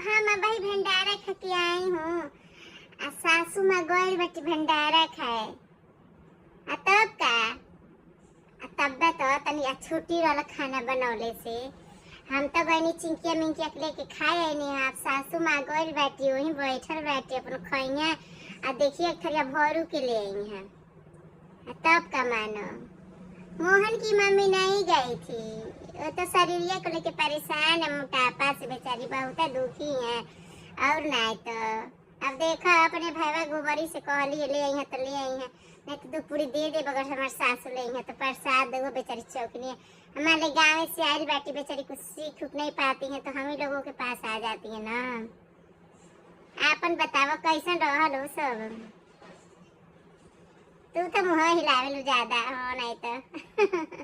हम अबही भंडारा खा के आई हूँ। आ सासू माँ गइल बाटी भंडारा खाए। आ तब का तब्बे तो तनी छुट्टी वाला खाना बनौले से हम तो गईनी चिंकिया मिंकिया के लेके खाए आईनी। आप सासू माँ गइल बाटी वहीं बैठल बाटी अपन खइया। आ देखिए थरिया भरू के ले आई हैं। तब का मानो मोहन की मम्मी नहीं गई थी। वो तो शरीरिया को लेके परेशान है, मोटापा से बेचारी बहुत दुखी है। और नहीं तो अब देखो अपने भाईवा गोबरी से कहली ले आई है तो ले आई है, नहीं तो 2 पूरी दे दे बगर हमारे सासू ले आई है तो प्रसाद देवो बेचारी चौकनी। हमारे गाँव से आयल बाटी बेचारी कुछ सीख उठ नहीं पाती है तो हम ही लोगों के पास आ जाती है ना। आपन बताओ कैसन रहल हो सब। तू तो मुँह हिलावे लो ज्यादा हो नहीं तो